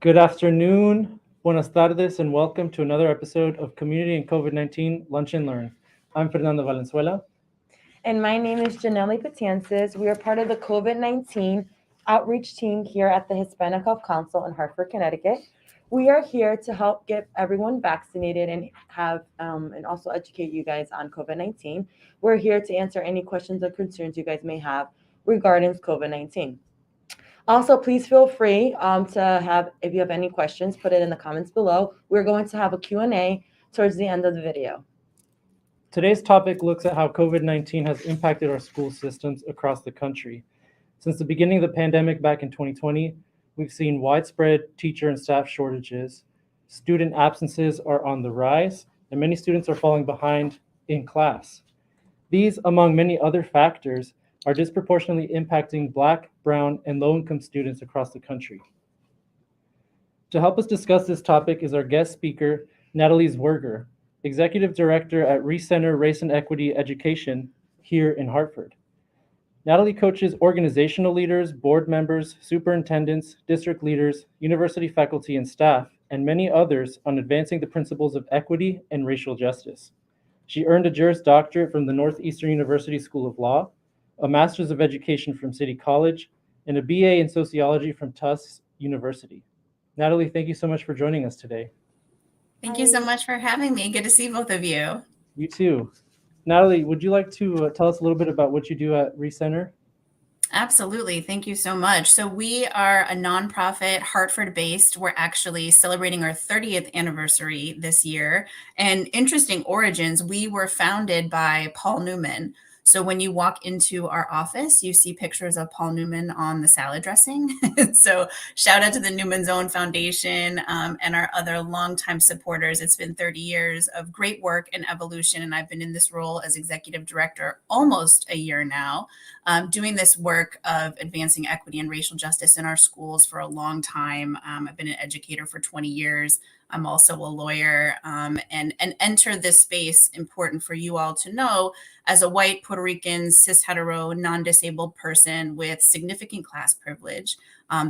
Good afternoon, buenas tardes, and welcome to another episode of Community and COVID-19 Lunch and Learn. I'm Fernando Valenzuela. And my name is Janelle Patances. We are part of the COVID-19 outreach team here at the Hispanic Health Council in Hartford, Connecticut. We are here to help get everyone vaccinated and also educate you guys on COVID-19. We're here to answer any questions or concerns you guys may have regarding COVID-19. Also, please feel free if you have any questions, put it in the comments below. We're going to have a Q&A towards the end of the video. Today's topic looks at how COVID-19 has impacted our school systems across the country. Since the beginning of the pandemic back in 2020, we've seen widespread teacher and staff shortages. Student absences are on the rise, and many students are falling behind in class. These, among many other factors, are disproportionately impacting Black, Brown, and low-income students across the country. To help us discuss this topic is our guest speaker, Natalie Zwerger, Executive Director at Recenter Race and Equity Education here in Hartford. Natalie coaches organizational leaders, board members, superintendents, district leaders, university faculty and staff, and many others on advancing the principles of equity and racial justice. She earned a Juris Doctorate from the Northeastern University School of Law, a Master's of Education from City College, and a BA in Sociology from Tufts University. Natalie, thank you so much for joining us today. Thank you so much for having me. Good to see both of you. You too. Natalie, would you like to tell us a little bit about what you do at Recenter? Absolutely. Thank you so much. So we are a nonprofit, Hartford-based. We're actually celebrating our 30th anniversary this year. And interesting origins, we were founded by Paul Newman. So when you walk into our office, you see pictures of Paul Newman on the salad dressing. So shout out to the Newman's Own Foundation and our other longtime supporters. It's been 30 years of great work and evolution. And I've been in this role as executive director almost a year now, doing this work of advancing equity and racial justice in our schools for a long time. I've been an educator for 20 years. I'm also a lawyer and enter this space, important for you all to know, as a white Puerto Rican, cis hetero, non-disabled person with significant class privilege.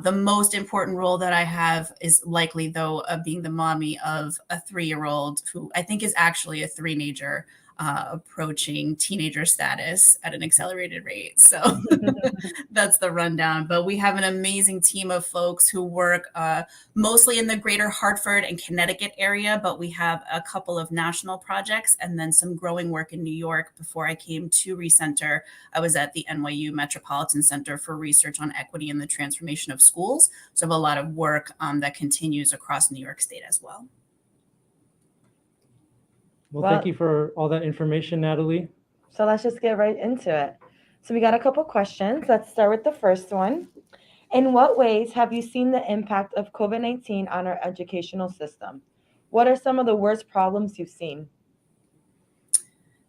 The most important role that I have is likely, though, of being the mommy of a 3-year-old who I think is actually a three-nager, approaching teenager status at an accelerated rate. So that's the rundown. But we have an amazing team of folks who work mostly in the greater Hartford and Connecticut area, but we have a couple of national projects and then some growing work in New York. Before I came to Recenter, I was at the NYU Metropolitan Center for Research on Equity and the Transformation of Schools. So I have a lot of work that continues across New York State as well. Well, thank you for all that information, Natalie. So let's just get right into it. So we got a couple questions. Let's start with the first one. In what ways have you seen the impact of COVID-19 on our educational system? What are some of the worst problems you've seen?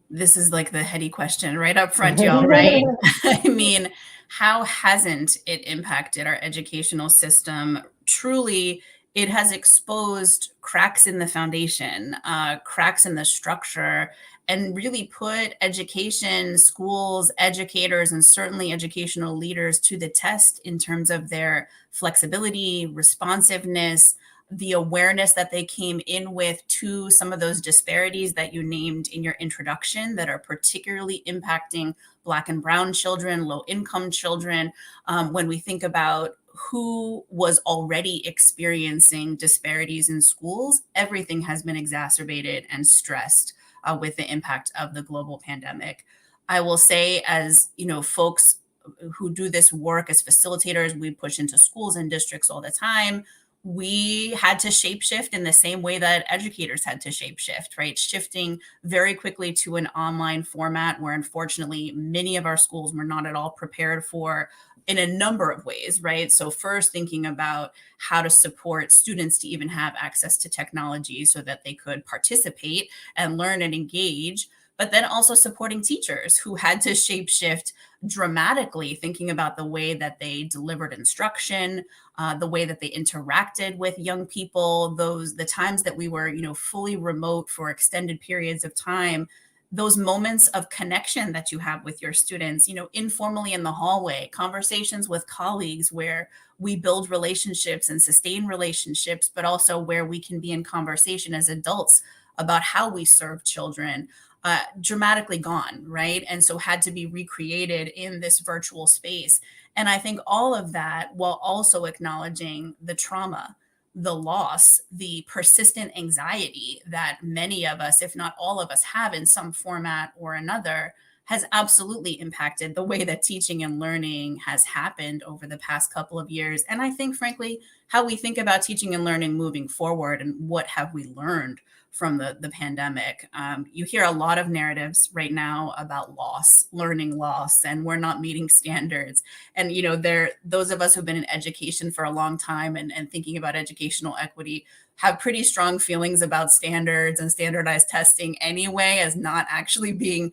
This is like the heady question right up front, y'all, right? I mean, how hasn't it impacted our educational system? Truly, it has exposed cracks in the foundation, cracks in the structure, and really put education, schools, educators, and certainly educational leaders to the test in terms of their flexibility, responsiveness, the awareness that they came in with to some of those disparities that you named in your introduction that are particularly impacting Black and Brown children, low-income children. When we think about who was already experiencing disparities in schools, everything has been exacerbated and stressed with the impact of the global pandemic. I will say, as you know, folks who do this work as facilitators, we push into schools and districts all the time. We had to shapeshift in the same way that educators had to shapeshift, right? Shifting very quickly to an online format where unfortunately many of our schools were not at all prepared for in a number of ways, right? So first thinking about how to support students to even have access to technology so that they could participate and learn and engage, but then also supporting teachers who had to shapeshift dramatically, thinking about the way that they delivered instruction, the way that they interacted with young people, the times that we were, fully remote for extended periods of time. those moments of connection that you have with your students, informally in the hallway, conversations with colleagues where we build relationships and sustain relationships, but also where we can be in conversation as adults about how we serve children, dramatically gone, right? And so had to be recreated in this virtual space. And I think all of that while also acknowledging the trauma, the loss, the persistent anxiety that many of us, if not all of us, have in some format or another, has absolutely impacted the way that teaching and learning has happened over the past couple of years. And I think, frankly, how we think about teaching and learning moving forward and what have we learned from the pandemic. You hear a lot of narratives right now about loss, learning loss, and we're not meeting standards. And those of us who've been in education for a long time and thinking about educational equity have pretty strong feelings about standards and standardized testing anyway, as not actually being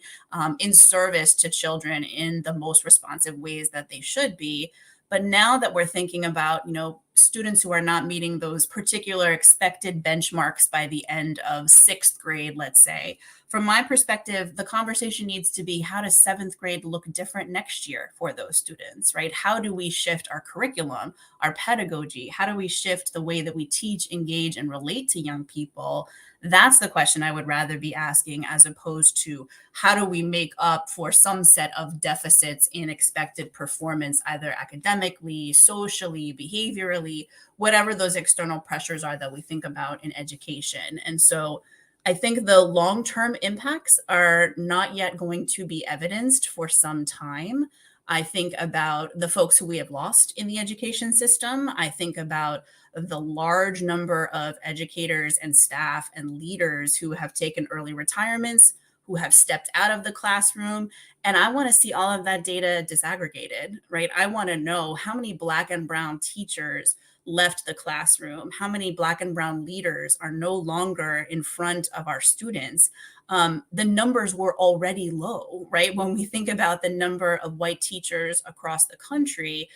in service to children in the most responsive ways that they should be. But now that we're thinking about, students who are not meeting those particular expected benchmarks by the end of sixth grade, let's say, from my perspective, the conversation needs to be, how does seventh grade look different next year for those students, right? How do we shift our curriculum, our pedagogy? How do we shift the way that we teach, engage, and relate to young people? That's the question I would rather be asking, as opposed to how do we make up for some set of deficits in expected performance, either academically, socially, behaviorally, whatever those external pressures are that we think about in education. And so I think the long-term impacts are not yet going to be evidenced for some time. I think about the folks who we have lost in the education system. I think about the large number of educators and staff and leaders who have taken early retirements, who have stepped out of the classroom. And I want to see all of that data disaggregated, right? I want to know how many Black and brown teachers left the classroom, how many Black and brown leaders are no longer in front of our students. The numbers were already low, right? When we think about the number of white teachers across the country,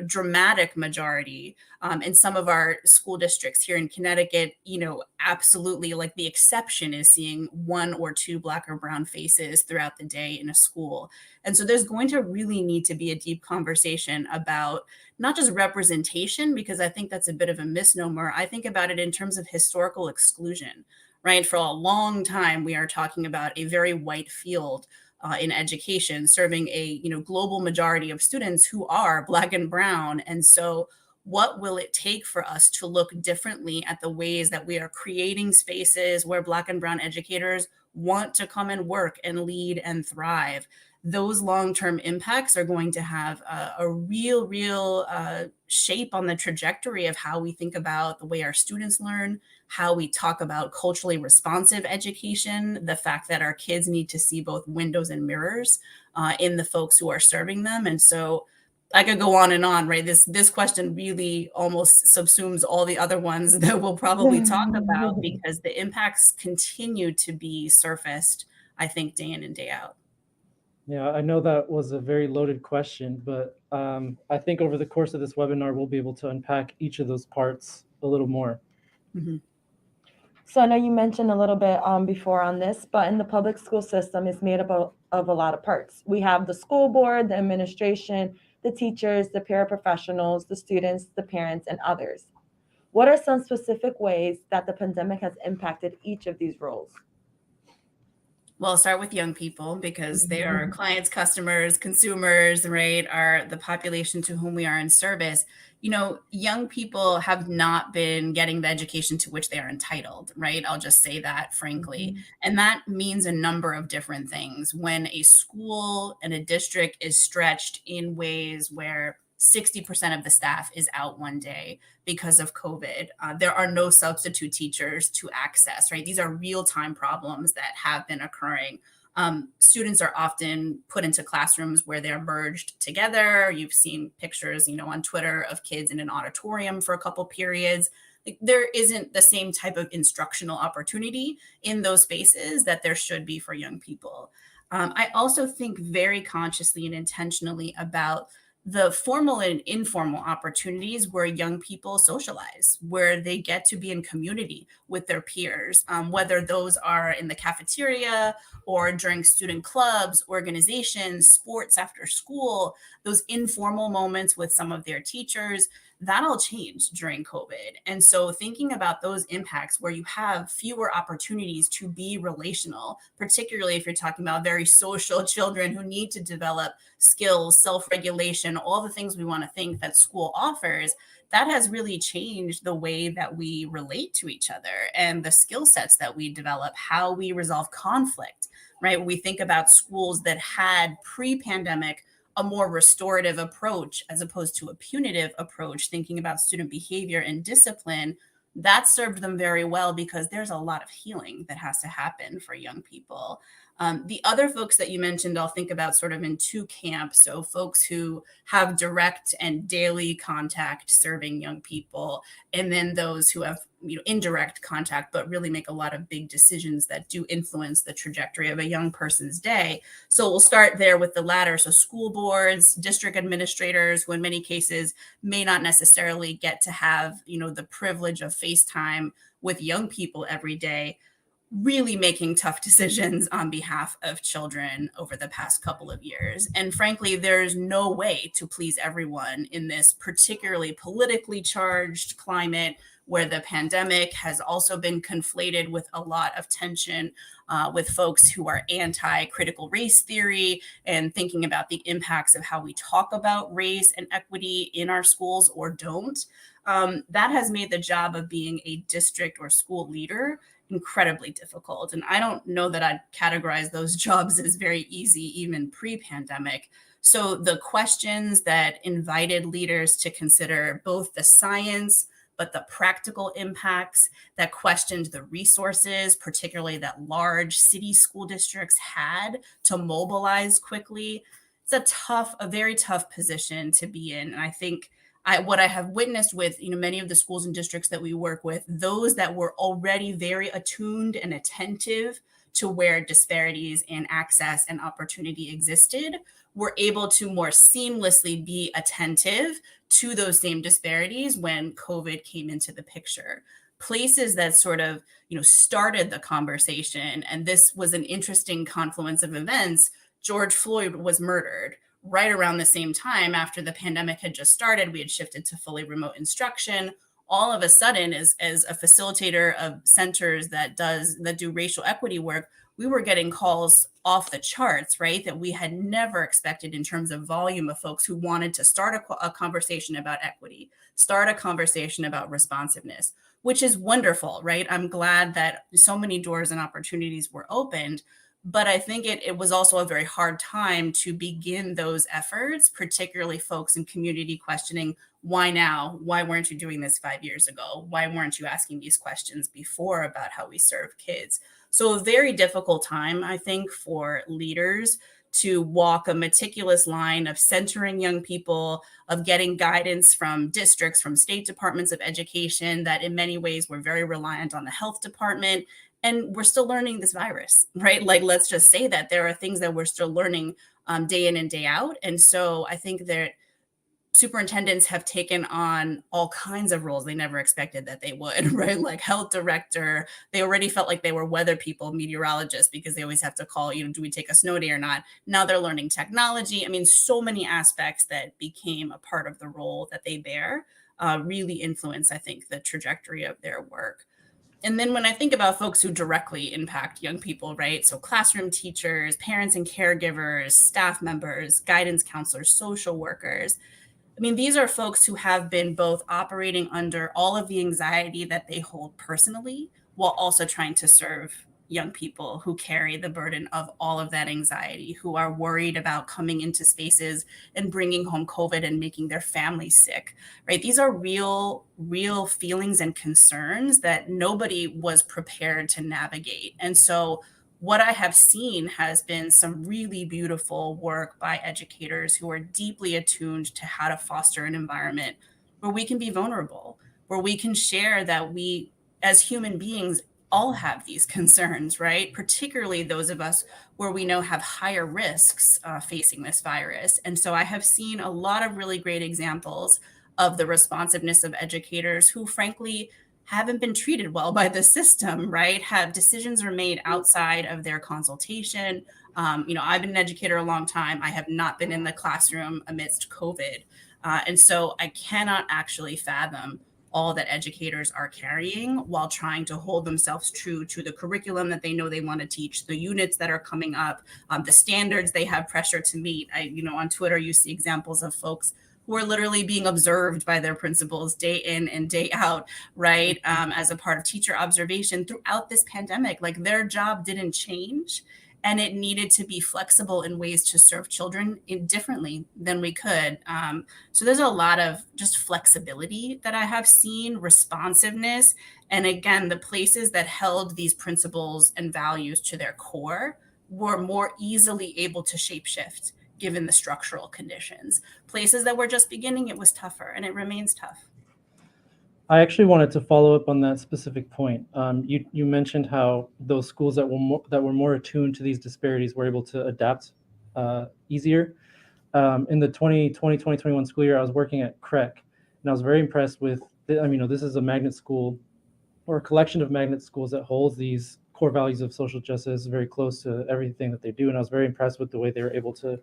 dramatic majority. In some of our school districts here in Connecticut, absolutely, like, the exception is seeing one or two Black or brown faces throughout the day in a school. And so there's going to really need to be a deep conversation about not just representation, because I think that's a bit of a misnomer. I think about it in terms of historical exclusion, right? For a long time, we are talking about a very white field in education, serving a global majority of students who are Black and brown. And so what will it take for us to look differently at the ways that we are creating spaces where Black and brown educators want to come and work and lead and thrive? Those long-term impacts are going to have a real shape on the trajectory of how we think about the way our students learn, how we talk about culturally responsive education, the fact that our kids need to see both windows and mirrors in the folks who are serving them. And so I could go on and on, right? This question really almost subsumes all the other ones that we'll probably talk about, because the impacts continue to be surfaced, I think, day in and day out. Yeah, I know that was a very loaded question, but I think over the course of this webinar, we'll be able to unpack each of those parts a little more. Mm-hmm. So I know you mentioned a little bit before on this, but in the public school system, it's made up of a lot of parts. We have the school board, the administration, the teachers, the paraprofessionals, the students, the parents, and others. What are some specific ways that the pandemic has impacted each of these roles? Well, I'll start with young people, because they are clients, customers, consumers, right? Are the population to whom we are in service. Young people have not been getting the education to which they are entitled, right? I'll just say that frankly. Mm-hmm. And that means a number of different things. When a school and a district is stretched in ways where 60% of the staff is out one day because of COVID, there are no substitute teachers to access, right? These are real-time problems that have been occurring. Students are often put into classrooms where they're merged together. You've seen pictures, on Twitter of kids in an auditorium for a couple periods. Like, there isn't the same type of instructional opportunity in those spaces that there should be for young people. I also think very consciously and intentionally about the formal and informal opportunities where young people socialize, where they get to be in community with their peers, whether those are in the cafeteria or during student clubs, organizations, sports after school, those informal moments with some of their teachers, that all changed during COVID. And so thinking about those impacts where you have fewer opportunities to be relational, particularly if you're talking about very social children who need to develop skills, self-regulation, all the things we want to think that school offers, that has really changed the way that we relate to each other and the skill sets that we develop, how we resolve conflict, right? We think about schools that had pre-pandemic a more restorative approach as opposed to a punitive approach, thinking about student behavior and discipline. That served them very well because there's a lot of healing that has to happen for young people. The other folks that you mentioned, I'll think about sort of in two camps. So folks who have direct and daily contact serving young people, and then those who have indirect contact, but really make a lot of big decisions that do influence the trajectory of a young person's day. So we'll start there with the latter. So school boards, district administrators, who in many cases may not necessarily get to have, the privilege of FaceTime with young people every day, really making tough decisions on behalf of children over the past couple of years. And frankly, there's no way to please everyone in this particularly politically charged climate where the pandemic has also been conflated with a lot of tension with folks who are anti-critical race theory and thinking about the impacts of how we talk about race and equity in our schools or don't. That has made the job of being a district or school leader incredibly difficult. And I don't know that I'd categorize those jobs as very easy, even pre-pandemic. So the questions that invited leaders to consider both the science, but the practical impacts, that questioned the resources, particularly that large city school districts had to mobilize quickly. It's a very tough position to be in. And I think what I have witnessed with many of the schools and districts that we work with, those that were already very attuned and attentive to where disparities in access and opportunity existed, were able to more seamlessly be attentive to those same disparities when COVID came into the picture. Places that sort of started the conversation, and this was an interesting confluence of events. George Floyd was murdered right around the same time after the pandemic had just started. We had shifted to fully remote instruction. All of a sudden, as a facilitator of centers that do racial equity work, we were getting calls off the charts, right? That we had never expected in terms of volume of folks who wanted to start a conversation about equity, start a conversation about responsiveness, which is wonderful, right? I'm glad that so many doors and opportunities were opened. But I think it was also a very hard time to begin those efforts, particularly folks in community questioning, why now? Why weren't you doing this 5 years ago? Why weren't you asking these questions before about how we serve kids? So a very difficult time, I think, for leaders to walk a meticulous line of centering young people, of getting guidance from districts, from state departments of education that in many ways were very reliant on the health department. And we're still learning this virus, right? Like, let's just say that there are things that we're still learning day in and day out. And so I think that superintendents have taken on all kinds of roles they never expected that they would, right? Like health director, they already felt like they were weather people, meteorologists, because they always have to call, do we take a snow day or not? Now they're learning technology. I mean, so many aspects that became a part of the role that they bear really influence, I think, the trajectory of their work. And then when I think about folks who directly impact young people, right? So classroom teachers, parents and caregivers, staff members, guidance counselors, social workers. I mean, these are folks who have been both operating under all of the anxiety that they hold personally, while also trying to serve young people who carry the burden of all of that anxiety, who are worried about coming into spaces and bringing home COVID and making their family sick, right? These are real feelings and concerns that nobody was prepared to navigate. And so what I have seen has been some really beautiful work by educators who are deeply attuned to how to foster an environment where we can be vulnerable, where we can share that we, as human beings, all have these concerns, right? Particularly those of us where we know have higher risks facing this virus. And so I have seen a lot of really great examples of the responsiveness of educators who, frankly, haven't been treated well by the system, right? Have decisions are made outside of their consultation. I've been an educator a long time. I have not been in the classroom amidst COVID. And so I cannot actually fathom all that educators are carrying while trying to hold themselves true to the curriculum that they know they want to teach, the units that are coming up, the standards they have pressure to meet. On Twitter, you see examples of folks who are literally being observed by their principals day in and day out, right? As a part of teacher observation throughout this pandemic, like their job didn't change. And it needed to be flexible in ways to serve children differently than we could. So there's a lot of just flexibility that I have seen, responsiveness. And again, the places that held these principles and values to their core were more easily able to shapeshift given the structural conditions. Places that were just beginning, it was tougher, and it remains tough. I actually wanted to follow up on that specific point. You mentioned how those schools that were more attuned to these disparities were able to adapt easier. In the 2020-2021 school year, I was working at CREC, and I was very impressed with. This is a magnet school, or a collection of magnet schools that holds these core values of social justice very close to everything that they do. And I was very impressed with the way they were able to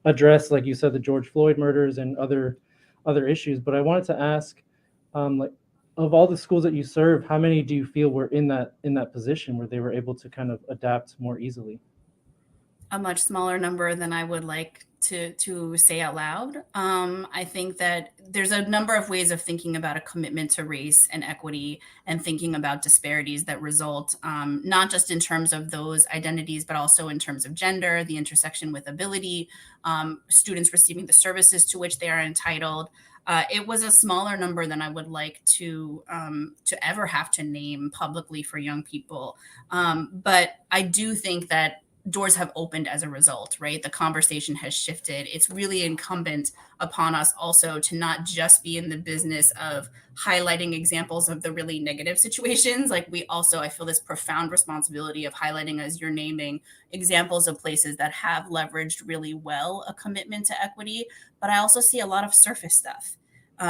address, like you said, the George Floyd murders and other issues. But I wanted to ask, of all the schools that you serve, how many do you feel were in that position where they were able to kind of adapt more easily? A much smaller number than I would like to say out loud. I think that there's a number of ways of thinking about a commitment to race and equity and thinking about disparities that result, not just in terms of those identities, but also in terms of gender, the intersection with ability, students receiving the services to which they are entitled. It was a smaller number than I would like to ever have to name publicly for young people. But I do think that doors have opened as a result, right? The conversation has shifted. It's really incumbent upon us also to not just be in the business of highlighting examples of the really negative situations. Like I feel this profound responsibility of highlighting, as you're naming, examples of places that have leveraged really well a commitment to equity. But I also see a lot of surface stuff.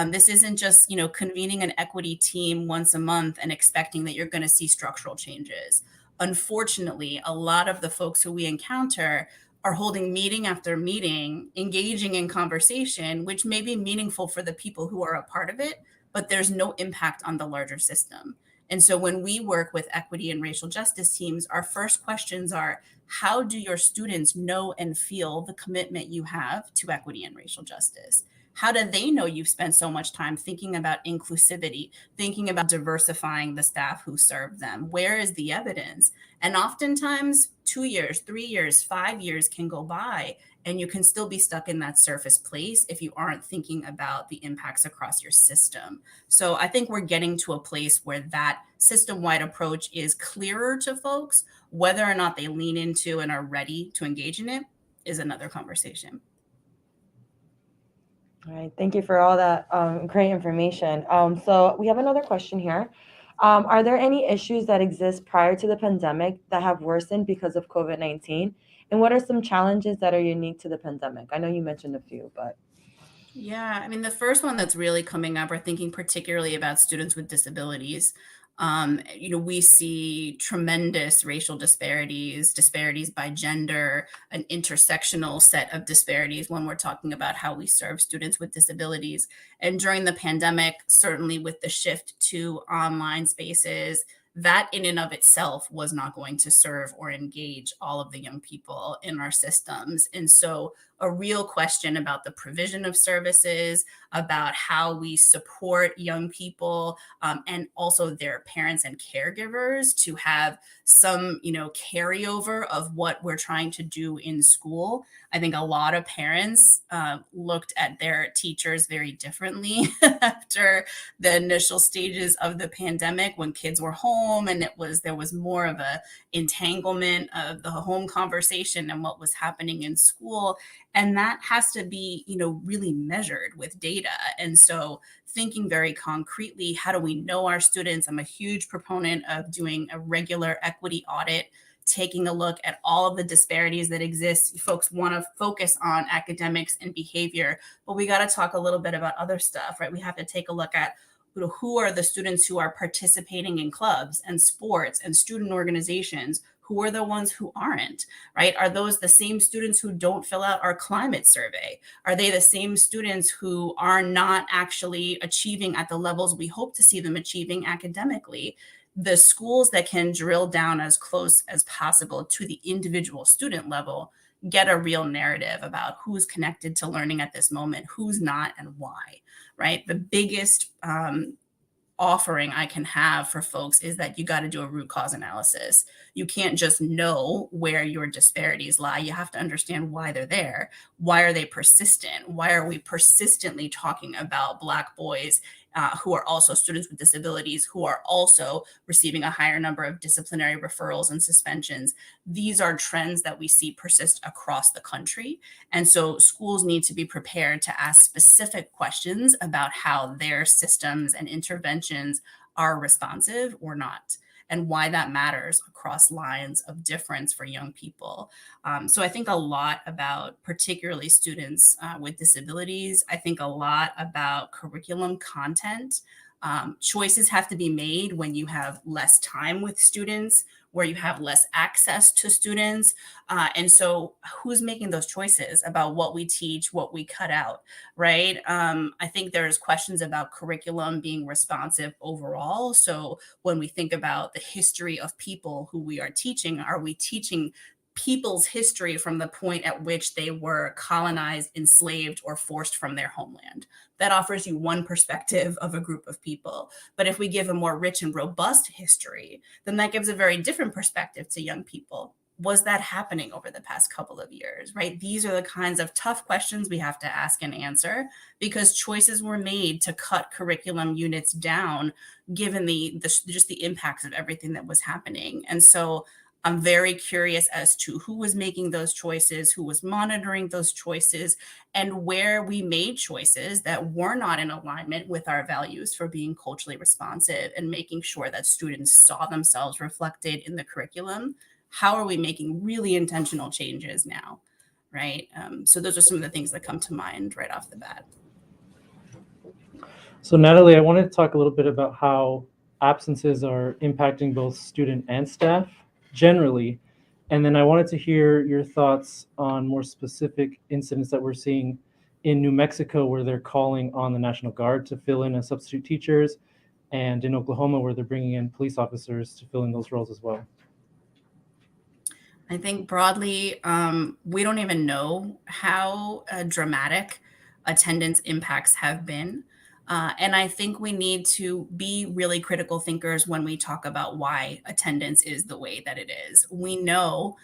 This isn't just, convening an equity team once a month and expecting that you're going to see structural changes. Unfortunately, a lot of the folks who we encounter are holding meeting after meeting, engaging in conversation, which may be meaningful for the people who are a part of it, but there's no impact on the larger system. And so when we work with equity and racial justice teams, our first questions are, how do your students know and feel the commitment you have to equity and racial justice? How do they know you've spent so much time thinking about inclusivity, thinking about diversifying the staff who serve them? Where is the evidence? And oftentimes 2 years, 3 years, 5 years can go by and you can still be stuck in that surface place if you aren't thinking about the impacts across your system. So I think we're getting to a place where that system-wide approach is clearer to folks. Whether or not they lean into and are ready to engage in it is another conversation. All right, thank you for all that great information. So we have another question here. Are there any issues that exist prior to the pandemic that have worsened because of COVID-19? And what are some challenges that are unique to the pandemic? I know you mentioned a few, but. Yeah, I mean, the first one that's really coming up, we're thinking particularly about students with disabilities. We see tremendous racial disparities by gender, an intersectional set of disparities when we're talking about how we serve students with disabilities. And during the pandemic, certainly with the shift to online spaces, that in and of itself was not going to serve or engage all of the young people in our systems. And so a real question about the provision of services, about how we support young people, and also their parents and caregivers to have some, carryover of what we're trying to do in school. I think a lot of parents looked at their teachers very differently after the initial stages of the pandemic when kids were home and there was more of a entanglement of the home conversation and what was happening in school. And that has to be, really measured with data. And so thinking very concretely, how do we know our students? I'm a huge proponent of doing a regular equity audit, taking a look at all of the disparities that exist. Folks want to focus on academics and behavior, but we got to talk a little bit about other stuff, right? We have to take a look at who are the students who are participating in clubs and sports and student organizations. Who are the ones who aren't, right? Are those the same students who don't fill out our climate survey? Are they the same students who are not actually achieving at the levels we hope to see them achieving academically? The schools that can drill down as close as possible to the individual student level get a real narrative about who's connected to learning at this moment, who's not, and why, right? The biggest offering I can have for folks is that you got to do a root cause analysis. You can't just know where your disparities lie. You have to understand why they're there. Why are they persistent? Why are we persistently talking about Black boys who are also students with disabilities, who are also receiving a higher number of disciplinary referrals and suspensions? These are trends that we see persist across the country. And so schools need to be prepared to ask specific questions about how their systems and interventions are responsive or not, and why that matters across lines of difference for young people. So I think a lot about particularly students with disabilities. I think a lot about curriculum content. Choices have to be made when you have less time with students, where you have less access to students. And so who's making those choices about what we teach, what we cut out, right? I think there's questions about curriculum being responsive overall. So when we think about the history of people who we are we teaching people's history from the point at which they were colonized, enslaved, or forced from their homeland? That offers you one perspective of a group of people. But if we give a more rich and robust history, then that gives a very different perspective to young people. Was that happening over the past couple of years, right? These are the kinds of tough questions we have to ask and answer, because choices were made to cut curriculum units down, given just the impacts of everything that was happening. And so I'm very curious as to who was making those choices, who was monitoring those choices, and where we made choices that were not in alignment with our values for being culturally responsive and making sure that students saw themselves reflected in the curriculum. How are we making really intentional changes now, right? So those are some of the things that come to mind right off the bat. So Natalie, I wanted to talk a little bit about how absences are impacting both student and staff generally. And then I wanted to hear your thoughts on more specific incidents that we're seeing in New Mexico, where they're calling on the National Guard to fill in as substitute teachers, and in Oklahoma, where they're bringing in police officers to fill in those roles as well. I think broadly, we don't even know how dramatic attendance impacts have been. And I think we need to be really critical thinkers when we talk about why attendance is the way that it is. We know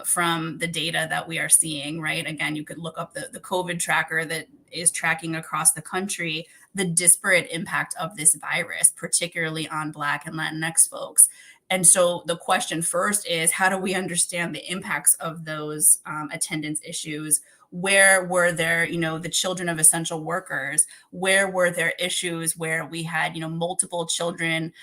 from the data that we are seeing, right? Again, you could look up the COVID tracker that is tracking across the country the disparate impact of this virus, particularly on Black and Latinx folks. And so the question first is, how do we understand the impacts of those attendance issues? Where were there, the children of essential workers? Where were there issues where we had, multiple children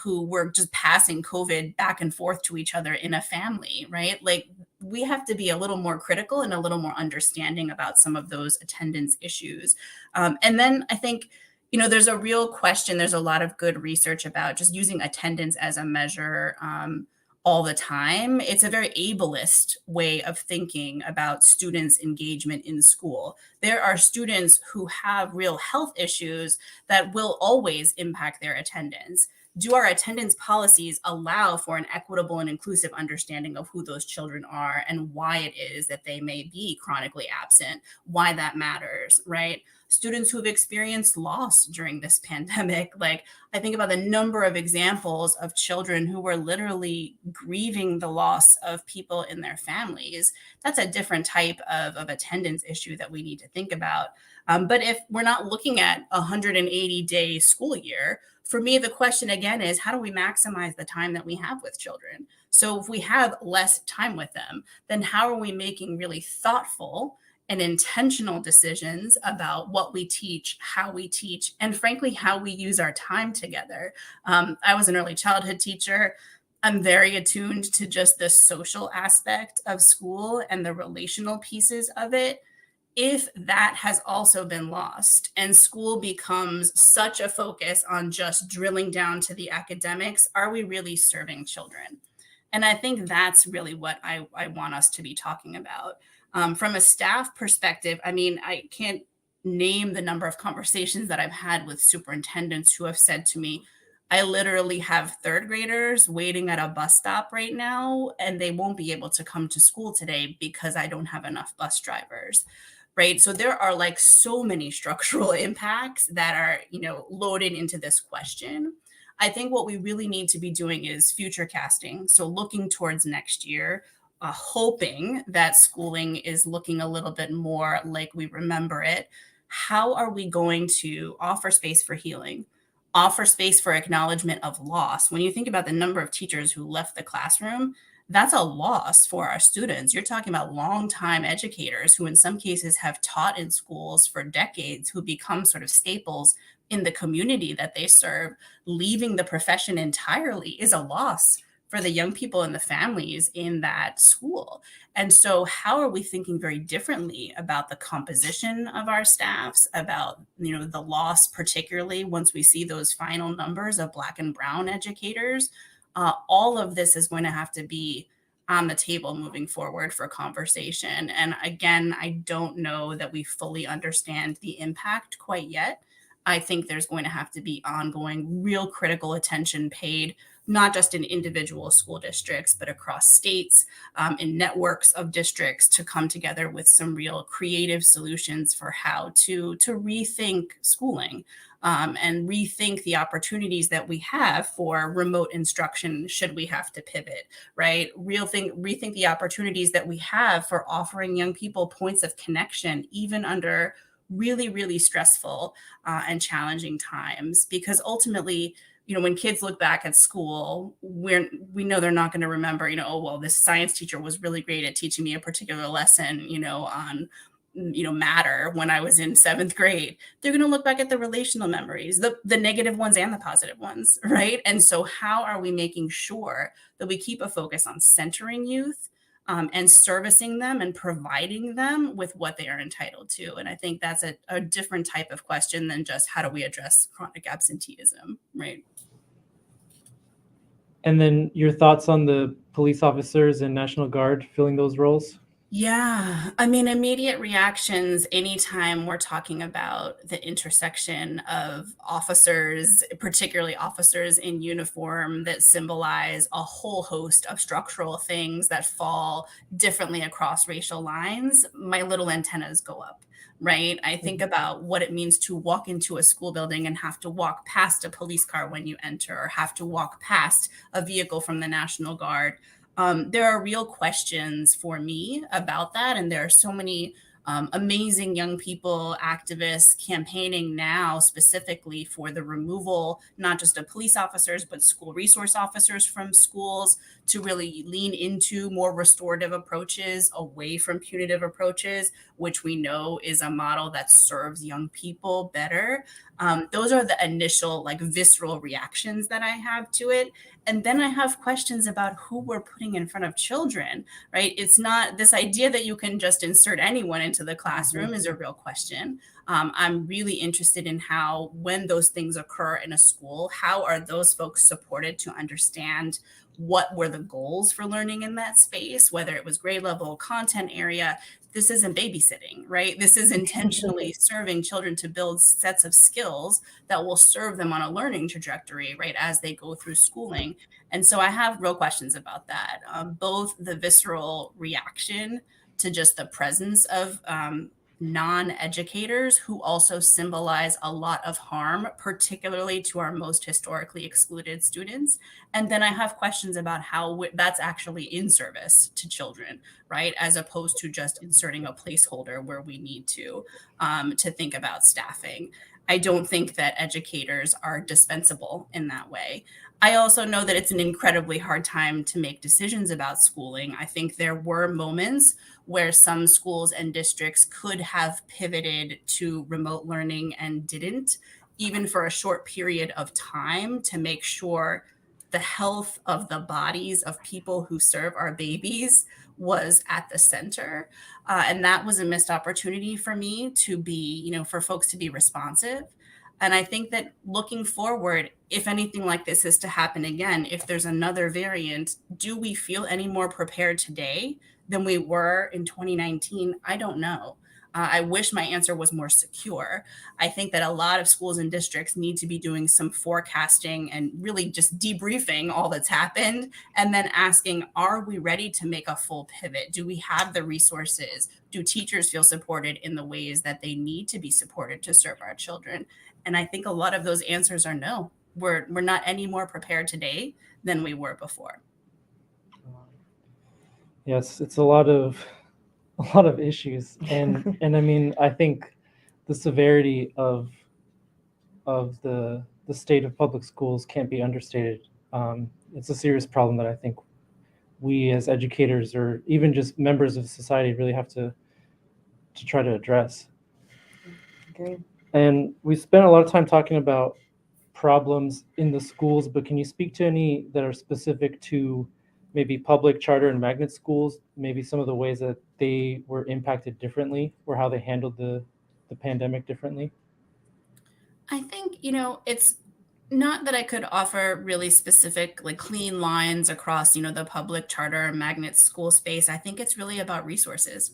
who were just passing COVID back and forth to each other in a family, right? Like, we have to be a little more critical and a little more understanding about some of those attendance issues. And then I think, there's a real question. There's a lot of good research about just using attendance as a measure all the time. It's a very ableist way of thinking about students' engagement in school. There are students who have real health issues that will always impact their attendance. Do our attendance policies allow for an equitable and inclusive understanding of who those children are and why it is that they may be chronically absent, why that matters, right? Students who've experienced loss during this pandemic. Like, I think about the number of examples of children who were literally grieving the loss of people in their families. That's a different type of attendance issue that we need to think about. But if we're not looking at a 180-day school year, for me, the question again is, how do we maximize the time that we have with children? So if we have less time with them, then how are we making really thoughtful and intentional decisions about what we teach, and frankly, how we use our time together. I was an early childhood teacher. I'm very attuned to just the social aspect of school and the relational pieces of it. If that has also been lost and school becomes such a focus on just drilling down to the academics, are we really serving children? And I think that's really what I want us to be talking about. From a staff perspective, I mean, I can't name the number of conversations that I've had with superintendents who have said to me, I literally have third graders waiting at a bus stop right now, and they won't be able to come to school today because I don't have enough bus drivers. Right. So there are like so many structural impacts that are, loaded into this question. I think what we really need to be doing is future casting. So looking towards next year, hoping that schooling is looking a little bit more like we remember it. How are we going to offer space for healing? Offer space for acknowledgement of loss. When you think about the number of teachers who left the classroom, that's a loss for our students. You're talking about longtime educators who in some cases have taught in schools for decades, who become sort of staples in the community that they serve. Leaving the profession entirely is a loss for the young people and the families in that school. And so how are we thinking very differently about the composition of our staffs, about, the loss, particularly once we see those final numbers of Black and Brown educators? All of this is going to have to be on the table moving forward for conversation. And again, I don't know that we fully understand the impact quite yet. I think there's going to have to be ongoing, real critical attention paid, not just in individual school districts, but across states, in networks of districts, to come together with some real creative solutions for how to rethink schooling. And rethink the opportunities that we have for remote instruction should we have to pivot, right? Rethink the opportunities that we have for offering young people points of connection, even under really, really stressful and challenging times. Because ultimately, when kids look back at school, we know they're not going to remember, oh, well, this science teacher was really great at teaching me a particular lesson, on matter when I was in 7th grade. They're going to look back at the relational memories, the negative ones and the positive ones, right? And so how are we making sure that we keep a focus on centering youth and servicing them and providing them with what they are entitled to? And I think that's a different type of question than just how do we address chronic absenteeism, right? And then your thoughts on the police officers and National Guard filling those roles? Yeah, I mean, immediate reactions anytime we're talking about the intersection of officers, particularly officers in uniform that symbolize a whole host of structural things that fall differently across racial lines, my little antennas go up. Right. I think about what it means to walk into a school building and have to walk past a police car when you enter, or have to walk past a vehicle from the National Guard. There are real questions for me about that. And there are so many amazing young people, activists campaigning now specifically for the removal, not just of police officers, but school resource officers from schools, to really lean into more restorative approaches away from punitive approaches, which we know is a model that serves young people better. Those are the initial, like, visceral reactions that I have to it. And then I have questions about who we're putting in front of children, right? It's not this idea that you can just insert anyone into the classroom is a real question. I'm really interested in how, when those things occur in a school, how are those folks supported to understand what were the goals for learning in that space, whether it was grade level, content area. This isn't babysitting, right? This is intentionally serving children to build sets of skills that will serve them on a learning trajectory, right, as they go through schooling. And so I have real questions about that, both the visceral reaction to just the presence of non-educators who also symbolize a lot of harm, particularly to our most historically excluded students. And then I have questions about how that's actually in service to children, right? As opposed to just inserting a placeholder where we need to think about staffing. I don't think that educators are dispensable in that way. I also know that it's an incredibly hard time to make decisions about schooling. I think there were moments where some schools and districts could have pivoted to remote learning and didn't, even for a short period of time, to make sure the health of the bodies of people who serve our babies was at the center. And that was a missed opportunity for me to be, for folks to be responsive. And I think that looking forward, if anything like this is to happen again, if there's another variant, do we feel any more prepared today than we were in 2019? I don't know. I wish my answer was more secure. I think that a lot of schools and districts need to be doing some forecasting and really just debriefing all that's happened, and then asking, are we ready to make a full pivot? Do we have the resources? Do teachers feel supported in the ways that they need to be supported to serve our children? And I think a lot of those answers are no. We're not any more prepared today than we were before. Yes, it's a lot of issues, and I mean, I think the severity of the state of public schools can't be understated. It's a serious problem that I think we as educators or even just members of society really have to try to address. Agree. And we spent a lot of time talking about problems in the schools, but can you speak to any that are specific to maybe public charter and magnet schools, maybe some of the ways that they were impacted differently or how they handled the pandemic differently? I think, it's not that I could offer really specific, like clean lines across, the public charter magnet school space. I think it's really about resources.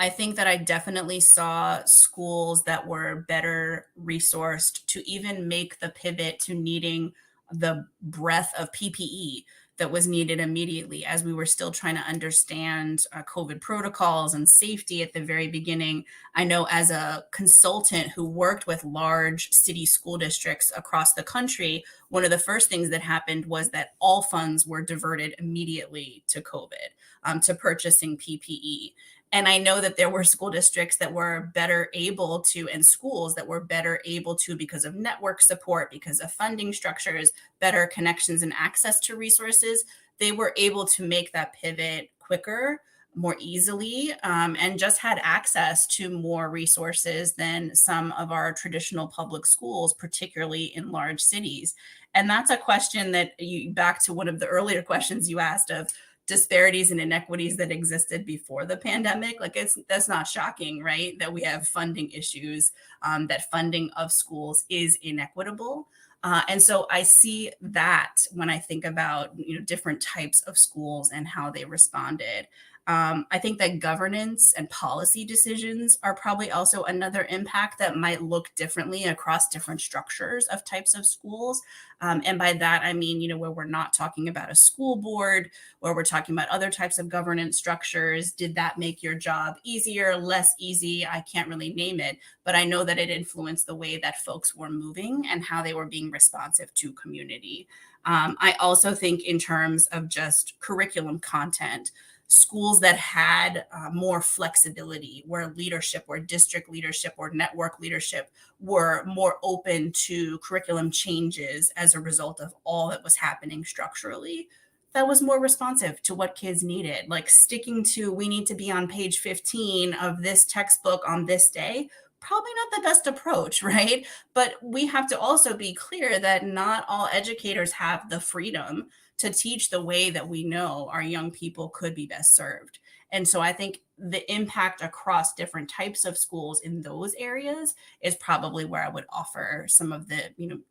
I think that I definitely saw schools that were better resourced to even make the pivot to needing the breadth of PPE that was needed immediately, as we were still trying to understand COVID protocols and safety at the very beginning. I know as a consultant who worked with large city school districts across the country, one of the first things that happened was that all funds were diverted immediately to COVID, to purchasing PPE. And I know that there were school districts that were better able to, and schools that were better able to, because of network support, because of funding structures, better connections and access to resources, they were able to make that pivot quicker, more easily, and just had access to more resources than some of our traditional public schools, particularly in large cities. And that's a question that back to one of the earlier questions you asked of disparities and inequities that existed before the pandemic. Like that's not shocking, right? That we have funding issues, that funding of schools is inequitable. And so I see that when I think about different types of schools and how they responded. I think that governance and policy decisions are probably also another impact that might look differently across different structures of types of schools. And by that, I mean, where we're not talking about a school board, where we're talking about other types of governance structures. Did that make your job easier, less easy? I can't really name it, but I know that it influenced the way that folks were moving and how they were being responsive to community. I also think in terms of just curriculum content, schools that had more flexibility, where leadership or district leadership or network leadership were more open to curriculum changes as a result of all that was happening structurally, that was more responsive to what kids needed. Like sticking to, we need to be on page 15 of this textbook on this day, probably not the best approach, right? But we have to also be clear that not all educators have the freedom to teach the way that we know our young people could be best served. And so I think the impact across different types of schools in those areas is probably where I would offer some of the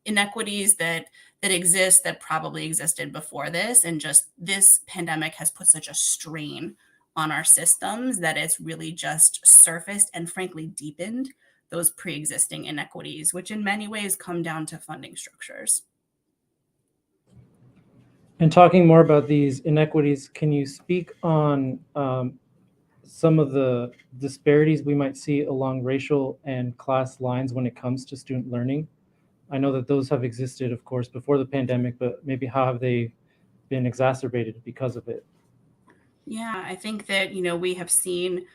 inequities that exist, that probably existed before this. And just this pandemic has put such a strain on our systems that it's really just surfaced and frankly deepened those pre-existing inequities, which in many ways come down to funding structures. And talking more about these inequities, can you speak on some of the disparities we might see along racial and class lines when it comes to student learning? I know that those have existed, of course, before the pandemic, but maybe how have they been exacerbated because of it? Yeah, I think that, we have seen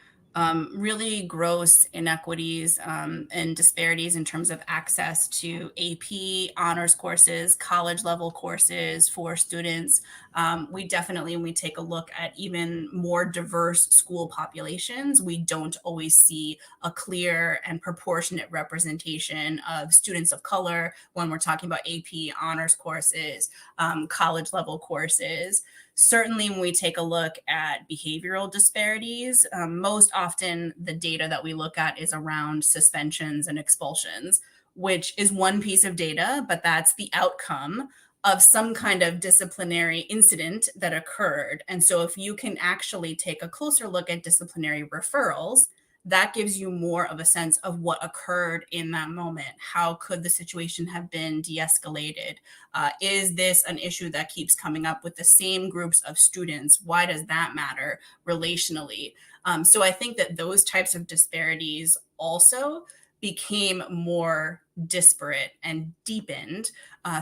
really gross inequities and disparities in terms of access to AP honors courses, college level courses for students. We definitely, when we take a look at even more diverse school populations, we don't always see a clear and proportionate representation of students of color when we're talking about AP honors courses, college level courses. Certainly, when we take a look at behavioral disparities, most often the data that we look at is around suspensions and expulsions, which is one piece of data, but that's the outcome of some kind of disciplinary incident that occurred. And so, if you can actually take a closer look at disciplinary referrals, that gives you more of a sense of what occurred in that moment. How could the situation have been de escalated? Is this an issue that keeps coming up with the same groups of students? Why does that matter relationally? So I think that those types of disparities also became more disparate and deepened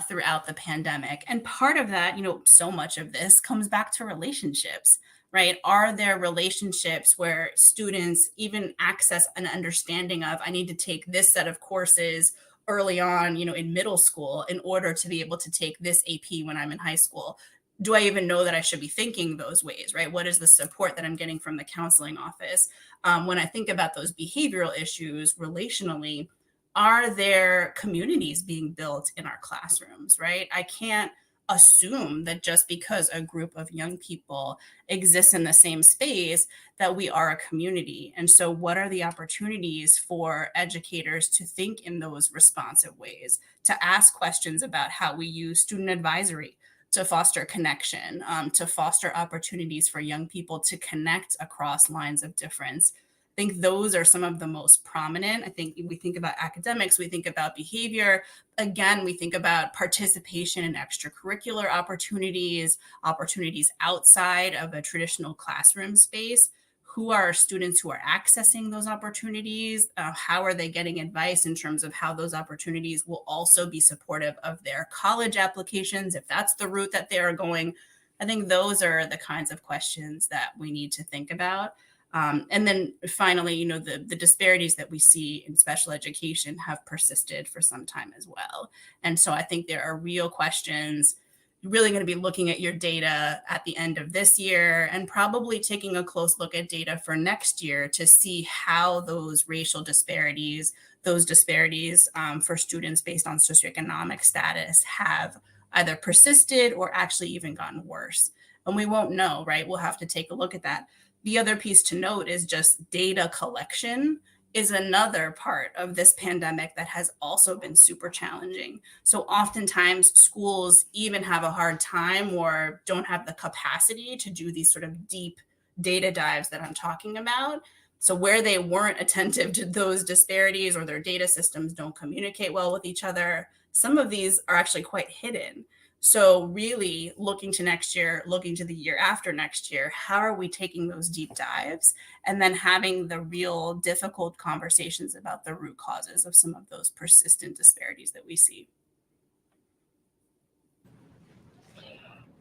throughout the pandemic. And part of that, so much of this comes back to relationships, right? Are there relationships where students even access an understanding of, I need to take this set of courses early on, in middle school in order to be able to take this AP when I'm in high school? Do I even know that I should be thinking those ways, right? What is the support that I'm getting from the counseling office? When I think about those behavioral issues relationally, are there communities being built in our classrooms, right? I can't assume that just because a group of young people exists in the same space that we are a community. And so what are the opportunities for educators to think in those responsive ways, to ask questions about how we use student advisory to foster connection, to foster opportunities for young people to connect across lines of difference? I think those are some of the most prominent. I think we think about academics, we think about behavior. Again, we think about participation in extracurricular opportunities, opportunities outside of a traditional classroom space. Who are students who are accessing those opportunities? How are they getting advice in terms of how those opportunities will also be supportive of their college applications, if that's the route that they are going? I think those are the kinds of questions that we need to think about. And then finally, the disparities that we see in special education have persisted for some time as well. And so I think there are real questions. You're really going to be looking at your data at the end of this year and probably taking a close look at data for next year to see how those racial disparities, those disparities for students based on socioeconomic status have either persisted or actually even gotten worse. And we won't know, right? We'll have to take a look at that. The other piece to note is just data collection is another part of this pandemic that has also been super challenging. So oftentimes schools even have a hard time or don't have the capacity to do these sort of deep data dives that I'm talking about. So where they weren't attentive to those disparities or their data systems don't communicate well with each other, some of these are actually quite hidden. So really looking to next year, looking to the year after next year, how are we taking those deep dives and then having the real difficult conversations about the root causes of some of those persistent disparities that we see?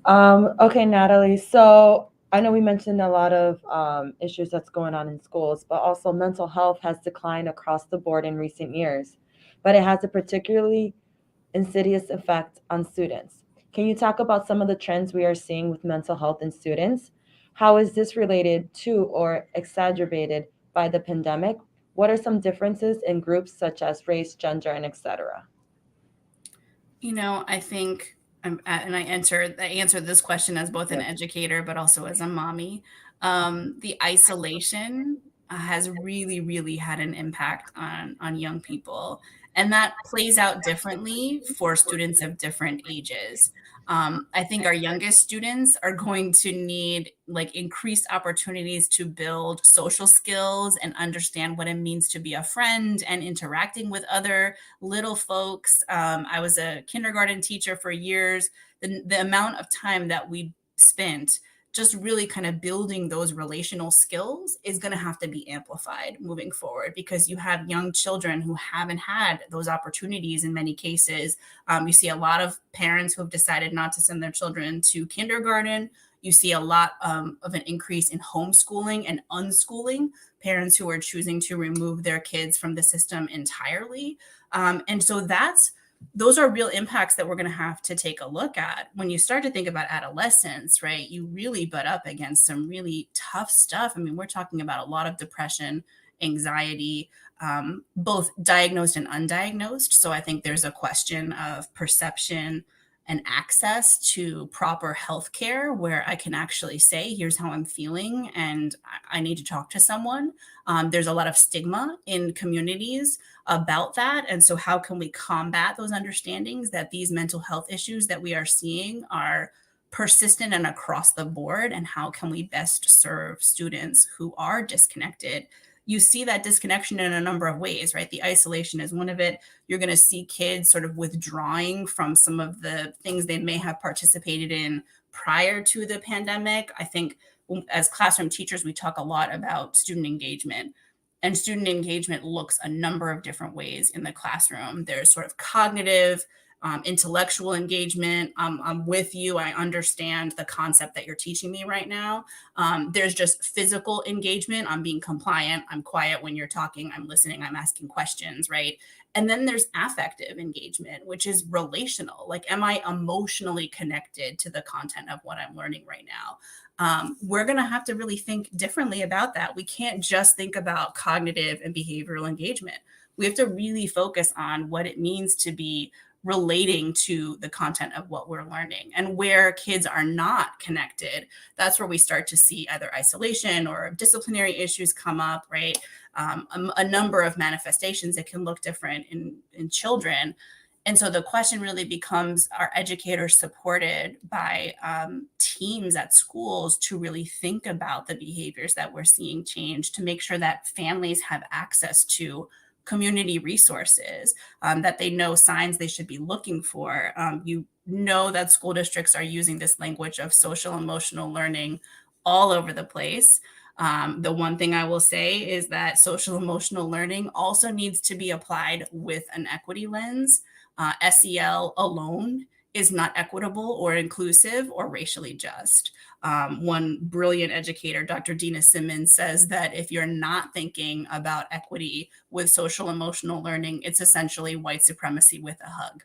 Okay, Natalie. So I know we mentioned a lot of issues that's going on in schools, but also mental health has declined across the board in recent years, but it has a particularly insidious effect on students. Can you talk about some of the trends we are seeing with mental health in students? How is this related to or exacerbated by the pandemic? What are some differences in groups such as race, gender, and etc.? I think, and I answered this question as both an Yes. educator, but also as a mommy. The isolation has really, really had an impact on young people, and that plays out differently for students of different ages. I think our youngest students are going to need like increased opportunities to build social skills and understand what it means to be a friend and interacting with other little folks. I was a kindergarten teacher for years. The amount of time that we spent just really kind of building those relational skills is going to have to be amplified moving forward because you have young children who haven't had those opportunities in many cases. You see a lot of parents who have decided not to send their children to kindergarten. You see a lot of an increase in homeschooling and unschooling, parents who are choosing to remove their kids from the system entirely. And so those are real impacts that we're going to have to take a look at. When you start to think about adolescence, right, you really butt up against some really tough stuff. I mean, we're talking about a lot of depression, anxiety, both diagnosed and undiagnosed. So I think there's a question of perception and access to proper health care where I can actually say, here's how I'm feeling, and I need to talk to someone. There's a lot of stigma in communities about that. And so how can we combat those understandings that these mental health issues that we are seeing are persistent and across the board? And how can we best serve students who are disconnected? You see that disconnection in a number of ways, right? The isolation is one of it. You're going to see kids sort of withdrawing from some of the things they may have participated in prior to the pandemic. I think as classroom teachers, we talk a lot about student engagement. And student engagement looks a number of different ways in the classroom. There's sort of cognitive, intellectual engagement. I'm with you. I understand the concept that you're teaching me right now. There's just physical engagement. I'm being compliant. I'm quiet when you're talking. I'm listening. I'm asking questions, right? And then there's affective engagement, which is relational. Like, am I emotionally connected to the content of what I'm learning right now? We're going to have to really think differently about that. We can't just think about cognitive and behavioral engagement. We have to really focus on what it means to be relating to the content of what we're learning. And where kids are not connected, that's where we start to see either isolation or disciplinary issues come up, right? A number of manifestations that can look different in children. And so the question really becomes, are educators supported by teams at schools to really think about the behaviors that we're seeing change, to make sure that families have access to community resources, that they know signs they should be looking for. You know that school districts are using this language of social emotional learning all over the place. The one thing I will say is that social emotional learning also needs to be applied with an equity lens. SEL alone is not equitable or inclusive or racially just. One brilliant educator, Dr. Dina Simmons, says that if you're not thinking about equity with social emotional learning, it's essentially white supremacy with a hug,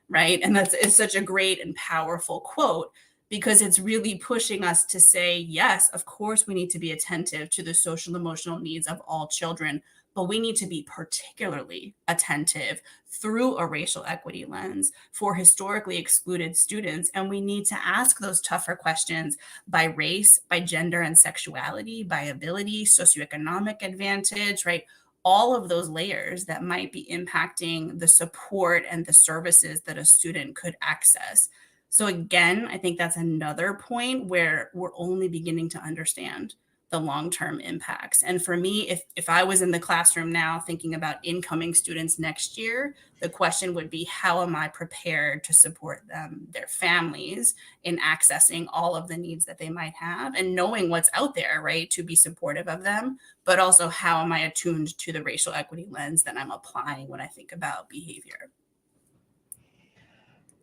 right? And it's such a great and powerful quote, because it's really pushing us to say, yes, of course, we need to be attentive to the social emotional needs of all children, but we need to be particularly attentive through a racial equity lens for historically excluded students. And we need to ask those tougher questions by race, by gender and sexuality, by ability, socioeconomic advantage, right? All of those layers that might be impacting the support and the services that a student could access. So again, I think that's another point where we're only beginning to understand the long-term impacts. And for me, if I was in the classroom now thinking about incoming students next year, the question would be, how am I prepared to support them, their families, in accessing all of the needs that they might have and knowing what's out there, right, to be supportive of them, but also how am I attuned to the racial equity lens that I'm applying when I think about behavior.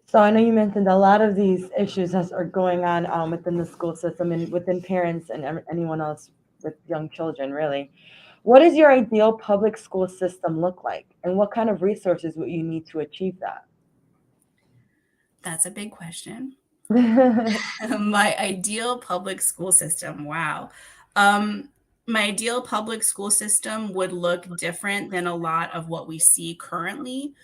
So I know you mentioned a lot of these issues are going on within the school system and within parents and anyone else with young children, really. What does your ideal public school system look like? And what kind of resources would you need to achieve that? That's a big question. My ideal public school system, wow. My ideal public school system would look different than a lot of what we see currently,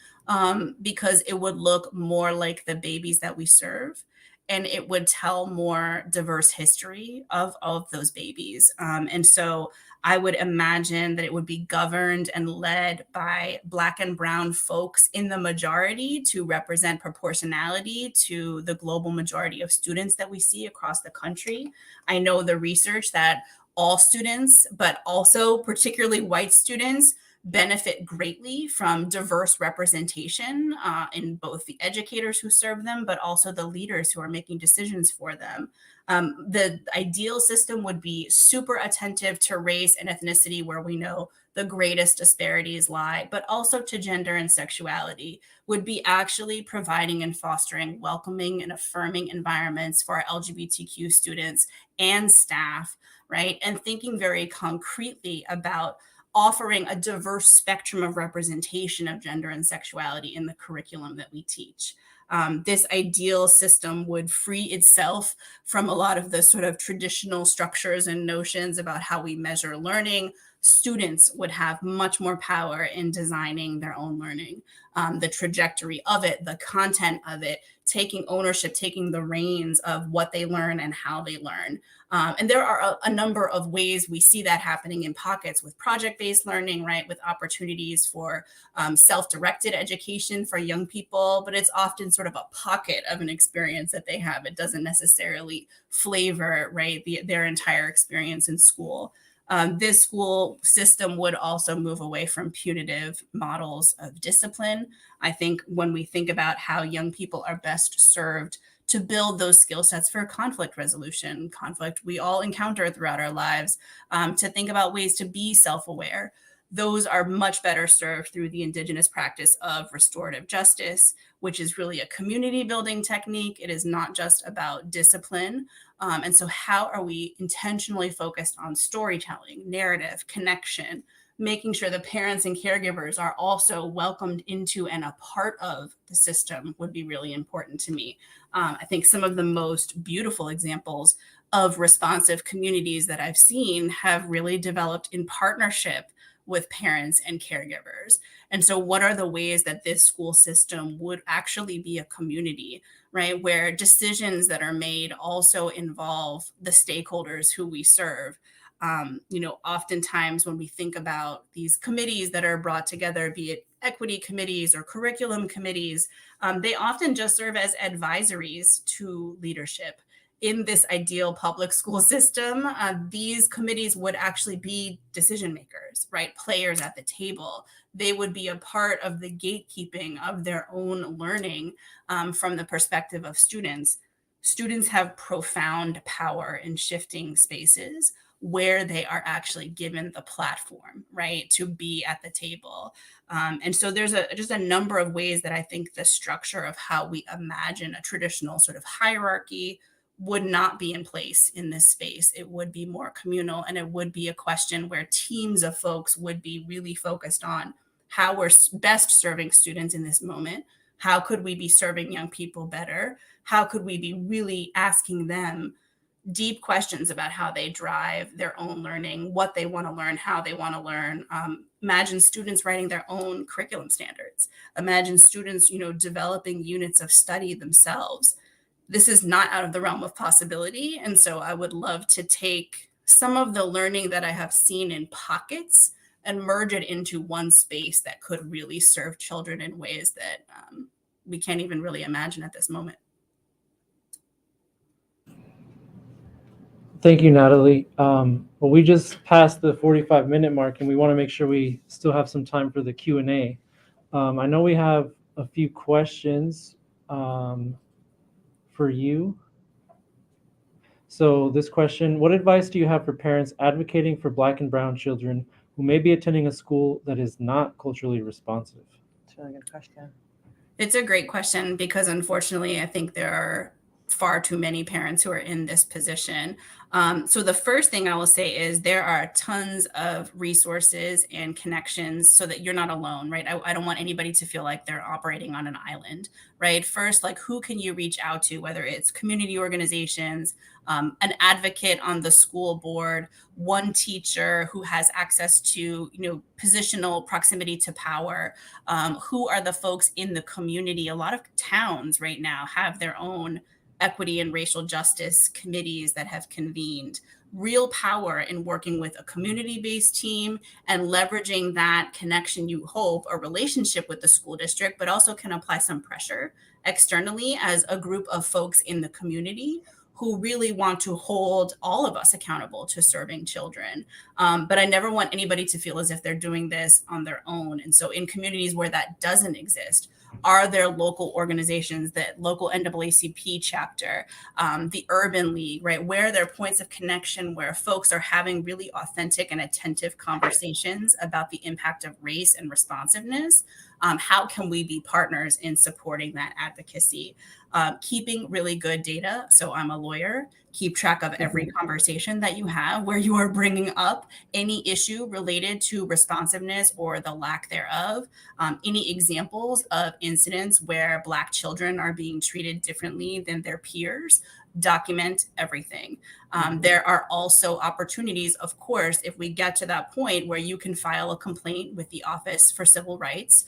because it would look more like the babies that we serve, and it would tell more diverse history of those babies. And so I would imagine that it would be governed and led by Black and Brown folks in the majority to represent proportionality to the global majority of students that we see across the country. I know the research that all students, but also particularly white students, benefit greatly from diverse representation in both the educators who serve them, but also the leaders who are making decisions for them. The ideal system would be super attentive to race and ethnicity, where we know the greatest disparities lie, but also to gender and sexuality, would be actually providing and fostering welcoming and affirming environments for our LGBTQ students and staff, right? And thinking very concretely about offering a diverse spectrum of representation of gender and sexuality in the curriculum that we teach. This ideal system would free itself from a lot of the sort of traditional structures and notions about how we measure learning. Students would have much more power in designing their own learning, the trajectory of it, the content of it, taking ownership, taking the reins of what they learn and how they learn. And there are a number of ways we see that happening in pockets with project-based learning, right? With opportunities for self-directed education for young people, but it's often sort of a pocket of an experience that they have. It doesn't necessarily flavor, right, their entire experience in school. This school system would also move away from punitive models of discipline. I think when we think about how young people are best served to build those skill sets for conflict resolution, conflict we all encounter throughout our lives, to think about ways to be self-aware. Those are much better served through the Indigenous practice of restorative justice, which is really a community building technique. It is not just about discipline. And so how are we intentionally focused on storytelling, narrative, connection, making sure the parents and caregivers are also welcomed into and a part of the system would be really important to me. I think some of the most beautiful examples of responsive communities that I've seen have really developed in partnership with parents and caregivers. And so what are the ways that this school system would actually be a community, right? Where decisions that are made also involve the stakeholders who we serve. Oftentimes when we think about these committees that are brought together, be it equity committees or curriculum committees, they often just serve as advisories to leadership. In this ideal public school system, these committees would actually be decision makers, right? Players at the table. They would be a part of the gatekeeping of their own learning from the perspective of students. Students have profound power in shifting spaces where they are actually given the platform, right, to be at the table. And so there's just a number of ways that I think the structure of how we imagine a traditional sort of hierarchy would not be in place in this space. It would be more communal, and it would be a question where teams of folks would be really focused on how we're best serving students in this moment. How could we be serving young people better? How could we be really asking them deep questions about how they drive their own learning, what they want to learn, how they want to learn? Imagine students writing their own curriculum standards. Imagine students, developing units of study themselves. This is not out of the realm of possibility. And so I would love to take some of the learning that I have seen in pockets and merge it into one space that could really serve children in ways that we can't even really imagine at this moment. Thank you, Natalie. Well, we just passed the 45-minute mark, and we want to make sure we still have some time for the Q&A. I know we have a few questions for you. So this question, what advice do you have for parents advocating for Black and Brown children who may be attending a school that is not culturally responsive? That's a really good question. It's a great question because unfortunately, I think there are far too many parents who are in this position. So the first thing I will say is there are tons of resources and connections so that you're not alone, right? I don't want anybody to feel like they're operating on an island, right? First, like who can you reach out to, whether it's community organizations, an advocate on the school board, one teacher who has access to, positional proximity to power, who are the folks in the community. A lot of towns right now have their own equity and racial justice committees that have convened. Real power in working with a community-based team and leveraging that connection, you hope, a relationship with the school district, but also can apply some pressure externally as a group of folks in the community who really want to hold all of us accountable to serving children. But I never want anybody to feel as if they're doing this on their own. And so in communities where that doesn't exist, are there local organizations, that local NAACP chapter, the Urban League, right? Where are there points of connection where folks are having really authentic and attentive conversations about the impact of race and responsiveness? How can we be partners in supporting that advocacy? Keeping really good data. So I'm a lawyer. Keep track of every conversation that you have where you are bringing up any issue related to responsiveness or the lack thereof. Any examples of incidents where Black children are being treated differently than their peers. Document everything. There are also opportunities, of course, if we get to that point where you can file a complaint with the Office for Civil Rights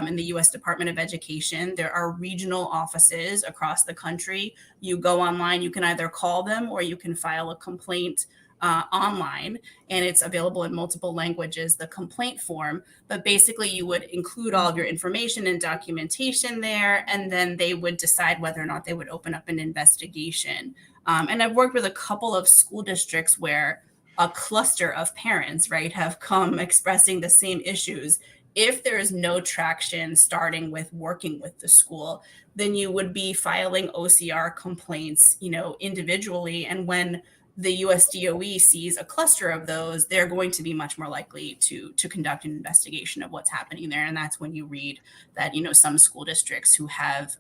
in the U.S. Department of Education. There are regional offices across the country. You go online, you can either call them or you can file a complaint online, and it's available in multiple languages, the complaint form. But basically, you would include all of your information and documentation there, and then they would decide whether or not they would open up an investigation. And I've worked with a couple of school districts where a cluster of parents, right, have come expressing the same issues. If there is no traction starting with working with the school, then you would be filing OCR complaints, individually. And when the USDOE sees a cluster of those, they're going to be much more likely to conduct an investigation of what's happening there. And that's when you read that, some school districts who have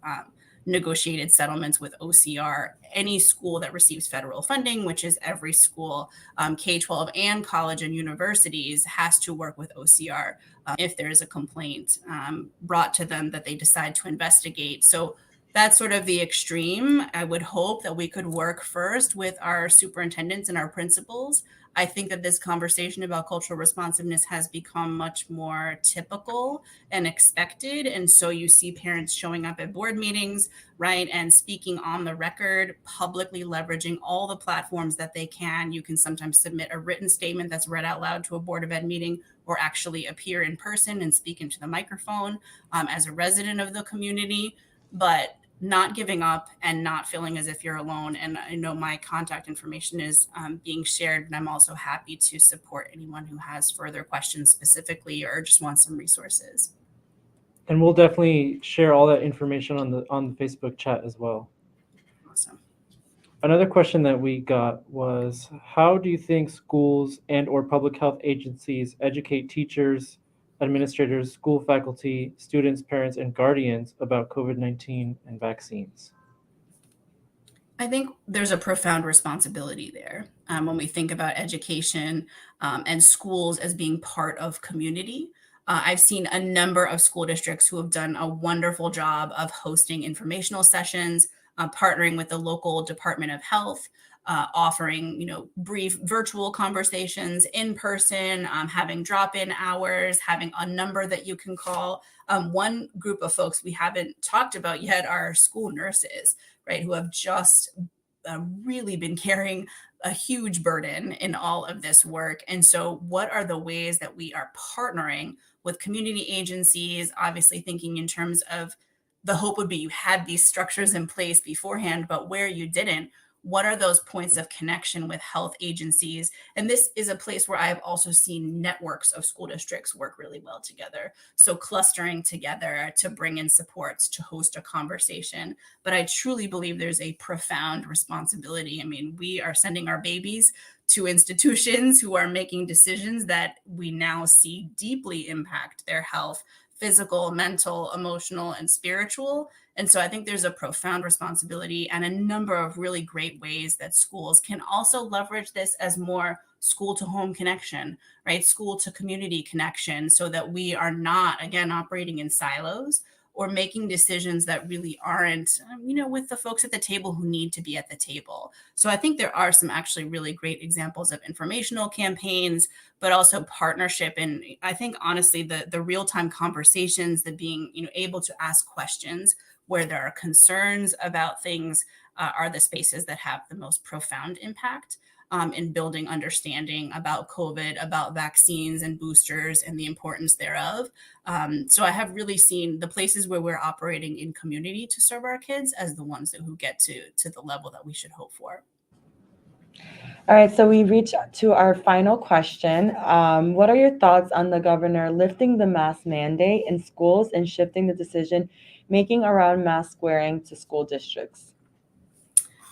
negotiated settlements with OCR, any school that receives federal funding, which is every school, K-12 and college and universities, has to work with OCR if there is a complaint brought to them that they decide to investigate. So that's sort of the extreme. I would hope that we could work first with our superintendents and our principals. I think that this conversation about cultural responsiveness has become much more typical and expected. And so you see parents showing up at board meetings, right, and speaking on the record, publicly leveraging all the platforms that they can. You can sometimes submit a written statement that's read out loud to a Board of Ed meeting, or actually appear in person and speak into the microphone as a resident of the community. But not giving up and not feeling as if you're alone. And I know my contact information is being shared, and I'm also happy to support anyone who has further questions specifically or just wants some resources. And we'll definitely share all that information on the Facebook chat as well. Awesome. Another question that we got was, how do you think schools and/or public health agencies educate teachers, administrators, school faculty, students, parents, and guardians about COVID-19 and vaccines? I think there's a profound responsibility there when we think about education and schools as being part of community. I've seen a number of school districts who have done a wonderful job of hosting informational sessions, partnering with the local Department of Health, offering brief virtual conversations in person, having drop-in hours, having a number that you can call. One group of folks we haven't talked about yet are school nurses, right, who have just really been carrying a huge burden in all of this work. And so what are the ways that we are partnering with community agencies, obviously thinking in terms of the hope would be you had these structures in place beforehand, but where you didn't, what are those points of connection with health agencies? And this is a place where I've also seen networks of school districts work really well together. So clustering together to bring in supports to host a conversation. But I truly believe there's a profound responsibility. I mean, we are sending our babies to institutions who are making decisions that we now see deeply impact their health, physical, mental, emotional, and spiritual. And so I think there's a profound responsibility and a number of really great ways that schools can also leverage this as more school to home connection, right? School to community connection, so that we are not, again, operating in silos or making decisions that really aren't, with the folks at the table who need to be at the table. So I think there are some actually really great examples of informational campaigns, but also partnership. And I think, honestly, the real-time conversations, the being, able to ask questions where there are concerns about things are the spaces that have the most profound impact. in building understanding about COVID, about vaccines and boosters and the importance thereof. So I have really seen the places where we're operating in community to serve our kids as the ones who get to the level that we should hope for. All right, so we reach to our final question. What are your thoughts on the governor lifting the mask mandate in schools and shifting the decision making around mask wearing to school districts?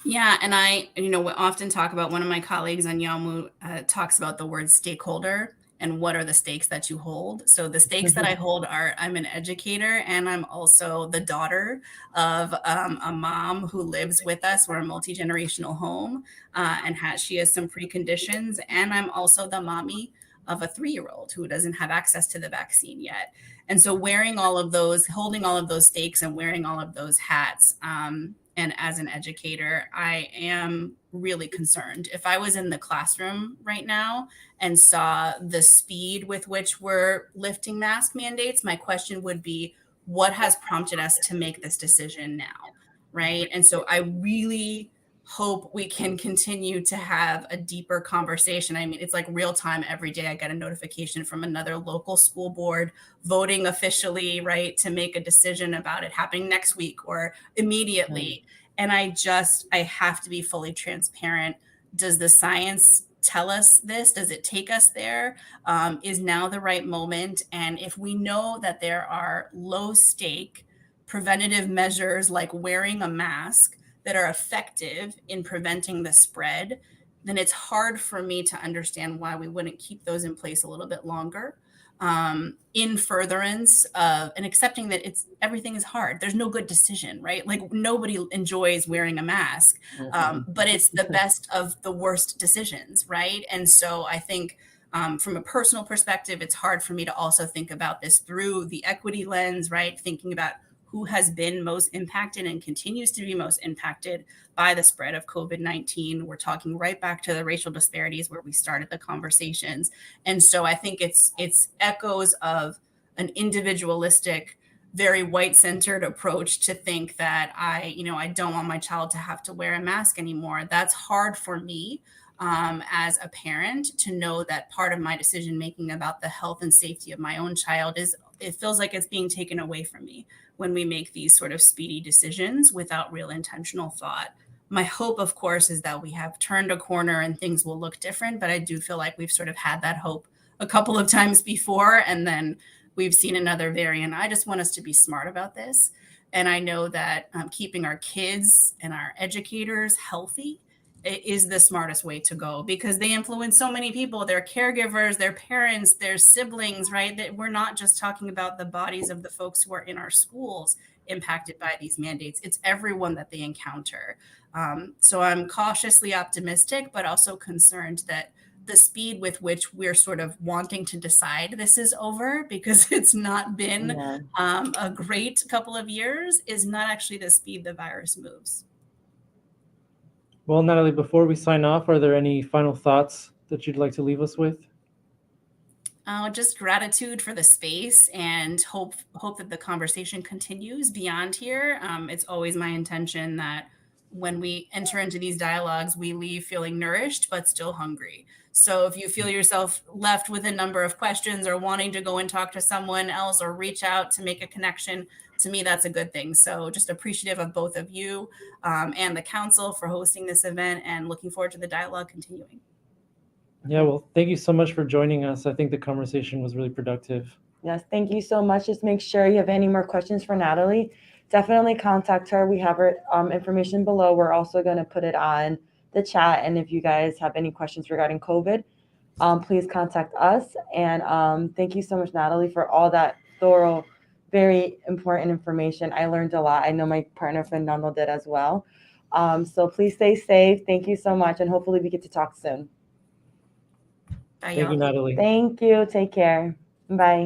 Yeah, and I, we often talk about, one of my colleagues on Yamu talks about the word stakeholder and what are the stakes that you hold. So the stakes that I hold are, I'm an educator and I'm also the daughter of a mom who lives with us. We're a multi-generational home and she has some preconditions. And I'm also the mommy of a 3-year-old who doesn't have access to the vaccine yet. And so wearing all of those, holding all of those stakes and wearing all of those hats, and as an educator, I am really concerned. If I was in the classroom right now and saw the speed with which we're lifting mask mandates, my question would be, what has prompted us to make this decision now, right? And so I really hope we can continue to have a deeper conversation. I mean, it's like real time every day. I get a notification from another local school board voting officially, right, to make a decision about it happening next week or immediately. And I have to be fully transparent. Does the science tell us this? Does it take us there? Is now the right moment? And if we know that there are low stake preventative measures like wearing a mask that are effective in preventing the spread, then it's hard for me to understand why we wouldn't keep those in place a little bit longer, in furtherance of, and accepting that everything is hard. There's no good decision, right? Like nobody enjoys wearing a mask, but it's the best of the worst decisions, right? And so I think from a personal perspective, it's hard for me to also think about this through the equity lens, right? Thinking about who has been most impacted and continues to be most impacted by the spread of COVID-19. We're talking right back to the racial disparities where we started the conversations. And so I think it's echoes of an individualistic, very white-centered approach to think that I don't want my child to have to wear a mask anymore. That's hard for me as a parent to know that part of my decision-making about the health and safety of my own child it feels like it's being taken away from me when we make these sort of speedy decisions without real intentional thought. My hope, of course, is that we have turned a corner and things will look different, but I do feel like we've sort of had that hope a couple of times before, and then we've seen another variant. I just want us to be smart about this. And I know that keeping our kids and our educators healthy is the smartest way to go, because they influence so many people, their caregivers, their parents, their siblings, right? That we're not just talking about the bodies of the folks who are in our schools impacted by these mandates. It's everyone that they encounter. So I'm cautiously optimistic, but also concerned that the speed with which we're sort of wanting to decide this is over, because it's not been a great couple of years, is not actually the speed the virus moves. Well, Natalie, before we sign off, are there any final thoughts that you'd like to leave us with? Just gratitude for the space, and hope that the conversation continues beyond here. It's always my intention that when we enter into these dialogues, we leave feeling nourished, but still hungry. So if you feel yourself left with a number of questions or wanting to go and talk to someone else or reach out to make a connection, to me, that's a good thing. So just appreciative of both of you and the council for hosting this event, and looking forward to the dialogue continuing. Yeah, well, thank you so much for joining us. I think the conversation was really productive. Yes, thank you so much. Just make sure you have any more questions for Natalie, definitely contact her. We have her information below. We're also going to put it on the chat. And if you guys have any questions regarding COVID, please contact us. And thank you so much, Natalie, for all that thorough, very important information. I learned a lot. I know my partner Fernando did as well. So please stay safe. Thank you so much. And hopefully we get to talk soon. Bye, Thank you, Natalie. Thank you. Take care. Bye.